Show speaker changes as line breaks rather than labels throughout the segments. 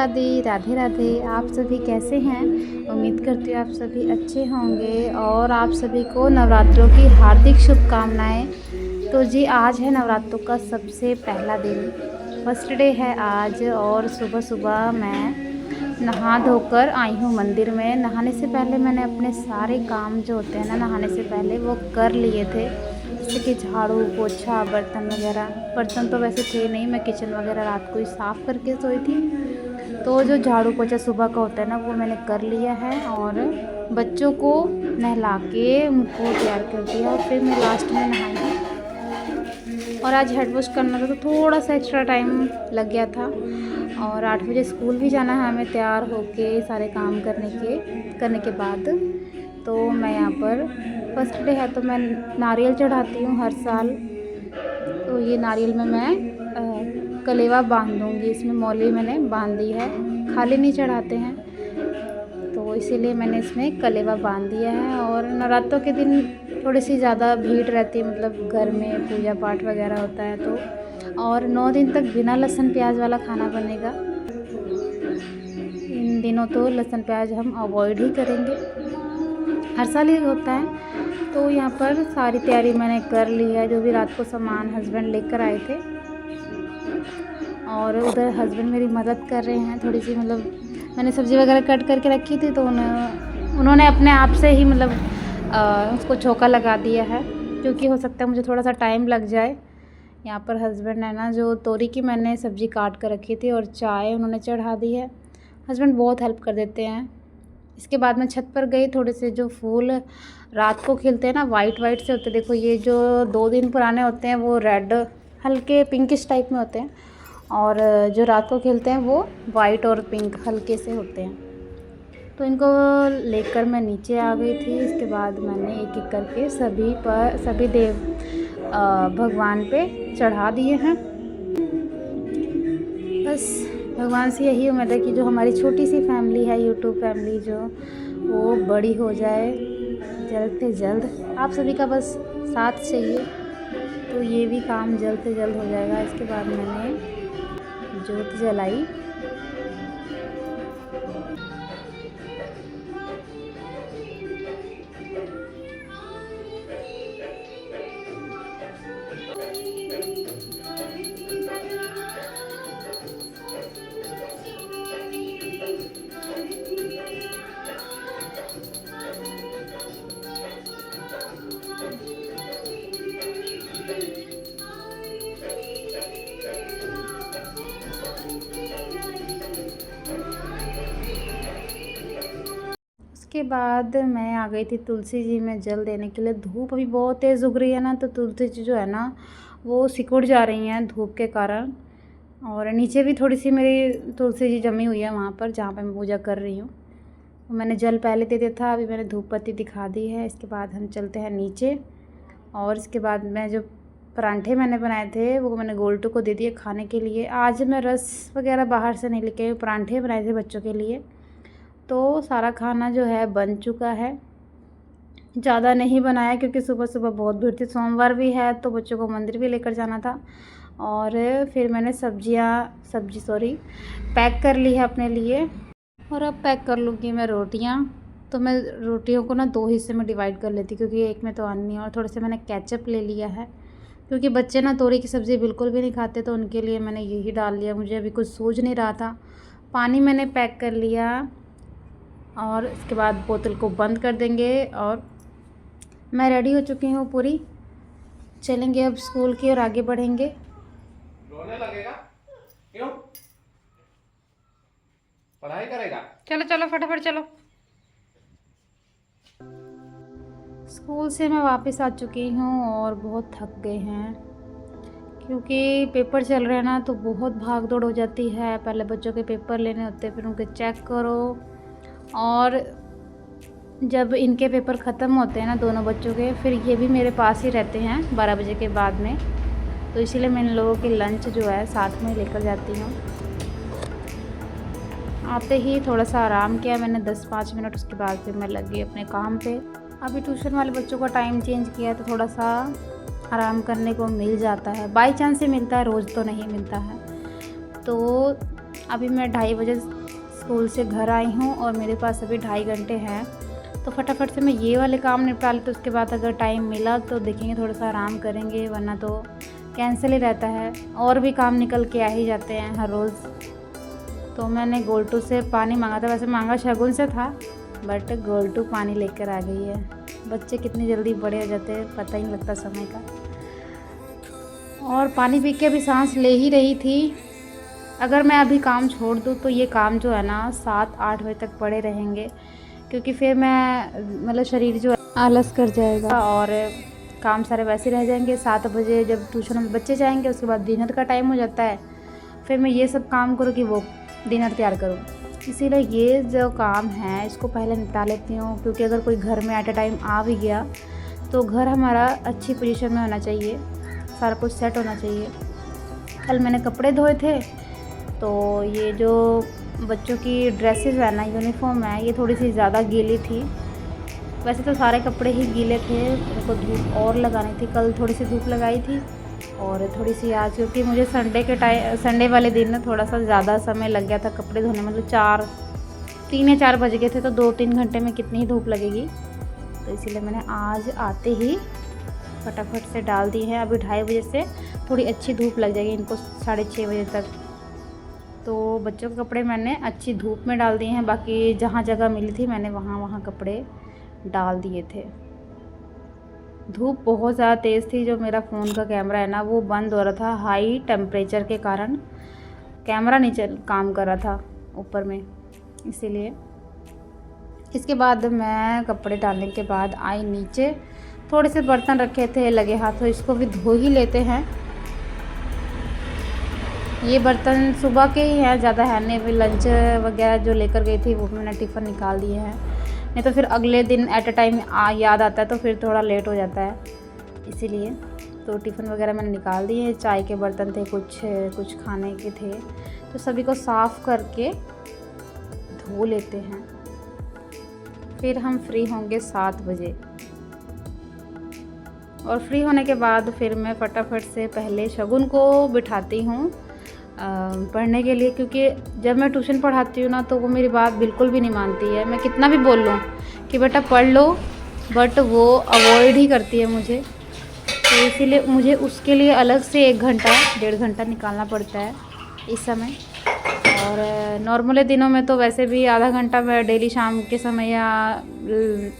राधे राधे राधे। आप सभी कैसे हैं? उम्मीद करती हूँ आप सभी अच्छे होंगे और आप सभी को नवरात्रों की हार्दिक शुभकामनाएं। तो जी आज है नवरात्रों का सबसे पहला दिन, फर्स्ट डे है आज। और सुबह सुबह मैं नहा धोकर आई हूँ मंदिर में। नहाने से पहले मैंने अपने सारे काम जो होते हैं ना नहाने से पहले वो कर लिए थे, जैसे कि झाड़ू पोछा बर्तन वगैरह। बर्तन तो वैसे थे नहीं, मैं किचन वगैरह रात को ही साफ़ करके सोई थी। तो जो झाड़ू पोछा सुबह का होता है ना वो मैंने कर लिया है और बच्चों को नहला के उनको तैयार कर दिया और फिर मैं लास्ट में नहाई। और आज हेड वॉश करना था तो थोड़ा सा एक्स्ट्रा टाइम लग गया था। और 8 बजे स्कूल भी जाना है हमें, तैयार होके सारे काम करने के बाद तो मैं यहाँ पर फर्स्ट डे है तो मैं नारियल चढ़ाती हूँ हर साल। तो ये नारियल में मैं कलेवा बांध दूँगी, इसमें मौली मैंने बांध दी है, खाली नहीं चढ़ाते हैं तो इसीलिए मैंने इसमें कलेवा बांध दिया है। और नवरात्रों के दिन थोड़ी सी ज़्यादा भीड़ रहती है, मतलब घर में पूजा पाठ वगैरह होता है तो। और 9 दिन तक बिना लहसुन प्याज वाला खाना बनेगा। इन दिनों तो लहसुन प्याज हम अवॉइड ही करेंगे, हर साल ही होता है। तो यहाँ पर सारी तैयारी मैंने कर ली है, जो भी रात को सामान हस्बैंड लेकर आए थे। और उधर हस्बैंड मेरी मदद कर रहे हैं थोड़ी सी, मतलब मैंने सब्ज़ी वगैरह कट करके रखी थी तो उन्होंने अपने आप से ही मतलब उसको छौंका लगा दिया है, क्योंकि हो सकता है मुझे थोड़ा सा टाइम लग जाए। यहाँ पर हस्बैंड है ना, जो तोरी की मैंने सब्ज़ी काट कर रखी थी और चाय उन्होंने चढ़ा दी है। हस्बैंड बहुत हेल्प कर देते हैं। इसके बाद मैं छत पर गई, थोड़े से जो फूल रात को खिलते हैं ना वाइट वाइट से होते हैं, देखो ये जो 2 दिन पुराने होते हैं वो रेड हल्के पिंकिश टाइप में होते हैं, और जो रात को खिलते हैं वो वाइट और पिंक हल्के से होते हैं। तो इनको लेकर मैं नीचे आ गई थी। इसके बाद मैंने एक एक करके सभी देव भगवान पे चढ़ा दिए हैं। बस भगवान से यही उम्मीद है कि जो हमारी छोटी सी फैमिली है, यूट्यूब फैमिली, जो वो बड़ी हो जाए जल्द से जल्द। आप सभी का बस साथ चाहिए तो ये भी काम जल्द से जल्द हो जाएगा। इसके बाद मैंने जोत जलाई। उसके बाद मैं आ गई थी तुलसी जी में जल देने के लिए। धूप अभी बहुत तेज़ उग रही है ना, तो तुलसी जी जो है ना वो सिकुड़ जा रही हैं धूप के कारण। और नीचे भी थोड़ी सी मेरी तुलसी जी जमी हुई है वहाँ पर जहाँ पे मैं पूजा कर रही हूँ। तो मैंने जल पहले दे दिया था, अभी मैंने धूप बत्ती दिखा दी है। इसके बाद हम चलते हैं नीचे। और इसके बाद मैं जो परांठे मैंने बनाए थे वो मैंने गोल्टू को दे दिए खाने के लिए। आज मैं रस वगैरह बाहर से नहीं लेके, परांठे बनाए थे बच्चों के लिए। तो सारा खाना जो है बन चुका है, ज़्यादा नहीं बनाया क्योंकि सुबह सुबह बहुत भीड़ थी, सोमवार भी है तो बच्चों को मंदिर भी लेकर जाना था। और फिर मैंने सब्जी पैक कर ली है अपने लिए। और अब पैक कर लूँगी मैं रोटियाँ। तो मैं रोटियों को ना 2 हिस्से में डिवाइड कर लेती क्योंकि एक में तो आनी नहीं। और थोड़े से मैंने केचप ले लिया है क्योंकि बच्चे ना तोरी की सब्ज़ी बिल्कुल भी नहीं खाते, तो उनके लिए मैंने यही डाल लिया। मुझे अभी कुछ सूझ नहीं रहा था। पानी मैंने पैक कर लिया और इसके बाद बोतल को बंद कर देंगे। और मैं रेडी हो चुकी हूँ पूरी, चलेंगे अब स्कूल की और आगे बढ़ेंगे।
रोने लगेगा क्यों? पढ़ाई करेगा?
चलो चलो फटाफट चलो। स्कूल से मैं वापस आ चुकी हूँ और बहुत थक गए हैं क्योंकि पेपर चल रहे हैं ना, तो बहुत भाग दौड़ हो जाती है। पहले बच्चों के पेपर लेने होते हैं, फिर उनके चेक करो। और जब इनके पेपर ख़त्म होते हैं ना दोनों बच्चों के, फिर ये भी मेरे पास ही रहते हैं 12 बजे के बाद में, तो इसीलिए मैं इन लोगों की लंच जो है साथ में लेकर जाती हूँ। आते ही थोड़ा सा आराम किया मैंने 10-5 मिनट, उसके बाद फिर मैं लग गई अपने काम पे। अभी ट्यूशन वाले बच्चों का टाइम चेंज किया तो थोड़ा सा आराम करने को मिल जाता है, बाई चांस ही मिलता है, रोज़ तो नहीं मिलता है। तो अभी मैं 2:30 बजे स्कूल से घर आई हूँ और मेरे पास अभी 2.5 घंटे हैं, तो फटाफट से मैं ये वाले काम निपटा लेती हूँ। उसके बाद अगर टाइम मिला तो देखेंगे, थोड़ा सा आराम करेंगे, वरना तो कैंसिल ही रहता है। और भी काम निकल के आ ही जाते हैं हर रोज़। तो मैंने गोल्टू से पानी मांगा था, वैसे मांगा शगुन से था, बट गोल्टू पानी लेकर आ गई है। बच्चे कितनी जल्दी बड़े हो जाते हैं, पता ही नहीं लगता समय का। और पानी पी के अभी सांस ले ही रही थी। अगर मैं अभी काम छोड़ दूँ तो ये काम जो है ना 7-8 बजे तक पड़े रहेंगे, क्योंकि फिर मैं मतलब शरीर जो है आलस कर जाएगा और काम सारे वैसे रह जाएंगे। 7 बजे जब ट्यूशन में बच्चे जाएंगे, उसके बाद डिनर का टाइम हो जाता है, फिर मैं ये सब काम करूँ कि वो डिनर तैयार करूँ। इसीलिए ये जो काम है इसको पहले निपटा लेती हूँ, क्योंकि अगर कोई घर में एट अ टाइम आ भी गया तो घर हमारा अच्छी पोजीशन में होना चाहिए, सारा कुछ सेट होना चाहिए। कल मैंने कपड़े धोए थे, तो ये जो बच्चों की ड्रेसेस है ना, यूनिफॉर्म है, ये थोड़ी सी ज़्यादा गीली थी। वैसे तो सारे कपड़े ही गीले थे, मेरे को धूप और लगानी थी। कल थोड़ी सी धूप लगाई थी और थोड़ी सी आज, क्योंकि मुझे संडे वाले दिन ना थोड़ा सा ज़्यादा समय लग गया था कपड़े धोने, मतलब 3 या 4 बज गए थे, तो 2-3 घंटे में कितनी ही धूप लगेगी। तो इसीलिए मैंने आज आते ही फटाफट से डाल दी है। अभी 2:30 बजे से थोड़ी अच्छी धूप लग जाएगी इनको, 6:30 बजे तक। तो बच्चों के कपड़े मैंने अच्छी धूप में डाल दिए हैं, बाकी जहाँ जगह मिली थी मैंने वहाँ कपड़े डाल दिए थे। धूप बहुत ज़्यादा तेज़ थी, जो मेरा फ़ोन का कैमरा है ना वो बंद हो रहा था, हाई टेम्परेचर के कारण कैमरा नहीं काम कर रहा था ऊपर में, इसीलिए। इसके बाद मैं कपड़े डालने के बाद आई नीचे, थोड़े से बर्तन रखे थे लगे हाथों, इसको भी धो ही लेते हैं। ये बर्तन सुबह के ही हैं, ज़्यादा है नहीं। अभी लंच वगैरह जो लेकर गई थी वो मैंने टिफ़िन निकाल दिए हैं, नहीं तो फिर अगले दिन एट अ टाइम याद आता है तो फिर थोड़ा लेट हो जाता है, इसीलिए। तो टिफ़िन वगैरह मैंने निकाल दिए हैं। चाय के बर्तन थे, कुछ खाने के थे, तो सभी को साफ़ करके धो लेते हैं। फिर हम फ्री होंगे 7 बजे, और फ्री होने के बाद फिर मैं फटाफट से पहले शगुन को बिठाती हूँ पढ़ने के लिए, क्योंकि जब मैं ट्यूशन पढ़ाती हूँ ना तो वो मेरी बात बिल्कुल भी नहीं मानती है। मैं कितना भी बोल लूँ कि बेटा पढ़ लो, बट वो अवॉइड ही करती है मुझे। तो इसीलिए मुझे उसके लिए अलग से 1 घंटा 1.5 घंटा निकालना पड़ता है इस समय। और नॉर्मली दिनों में तो वैसे भी आधा घंटा मैं डेली शाम के समय या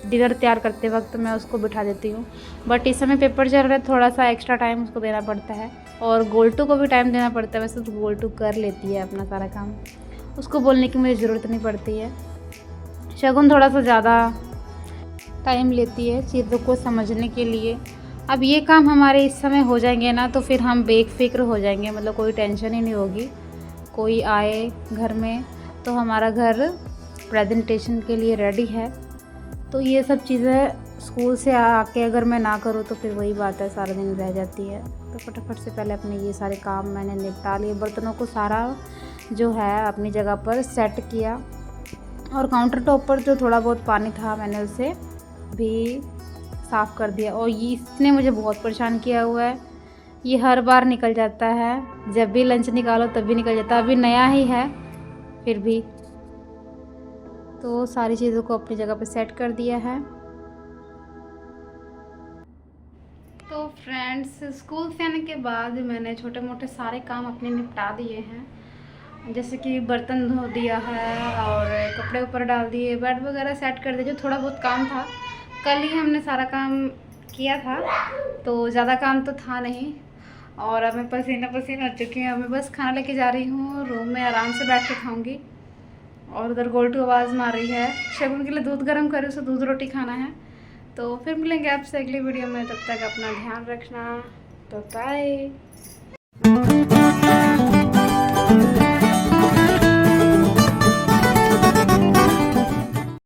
डिनर तैयार करते वक्त मैं उसको बिठा देती हूँ, बट इस समय पेपर चल रहा है, थोड़ा सा एक्स्ट्रा टाइम उसको देना पड़ता है। और गोल्टू को भी टाइम देना पड़ता है। वैसे तो गोल्टू कर लेती है अपना सारा काम, उसको बोलने की मुझे ज़रूरत नहीं पड़ती है। शगुन थोड़ा सा ज़्यादा टाइम लेती है चीज़ों को समझने के लिए। अब ये काम हमारे इस समय हो जाएंगे ना तो फिर हम बेफिक्र हो जाएंगे, मतलब कोई टेंशन ही नहीं होगी। कोई आए घर में तो हमारा घर प्रेजेंटेशन के लिए रेडी है। तो ये सब चीज़ें स्कूल से आके अगर मैं ना करूँ तो फिर वही बात है, सारा दिन रह जाती है। तो फटाफट से पहले अपने ये सारे काम मैंने निपटा लिए। बर्तनों को सारा जो है अपनी जगह पर सेट किया, और काउंटर टॉप पर जो थोड़ा बहुत पानी था मैंने उसे भी साफ़ कर दिया। और ये इसने मुझे बहुत परेशान किया हुआ है, ये हर बार निकल जाता है, जब भी लंच निकालो तब भी निकल जाता है। अभी नया ही है फिर भी। तो सारी चीज़ों को अपनी जगह पर सेट कर दिया है। तो फ्रेंड्स, स्कूल से आने के बाद मैंने छोटे मोटे सारे काम अपने निपटा दिए हैं, जैसे कि बर्तन धो दिया है और कपड़े ऊपर डाल दिए, बेड वगैरह सेट कर दिए। जो थोड़ा बहुत काम था कल ही हमने सारा काम किया था, तो ज़्यादा काम तो था नहीं। और अब मैं पसीना पसीना हो चुकी हूँ। मैं बस खाना लेके जा रही हूँ, रूम में आराम से बैठ के खाऊंगी। और उधर गोल्टू आवाज़ मार रही है, शगुन के लिए दूध गर्म करूँ, उसे दूध रोटी खाना है। तो फिर मिलेंगे आपसे अगली वीडियो में, तब तक अपना ध्यान रखना। तो बाय।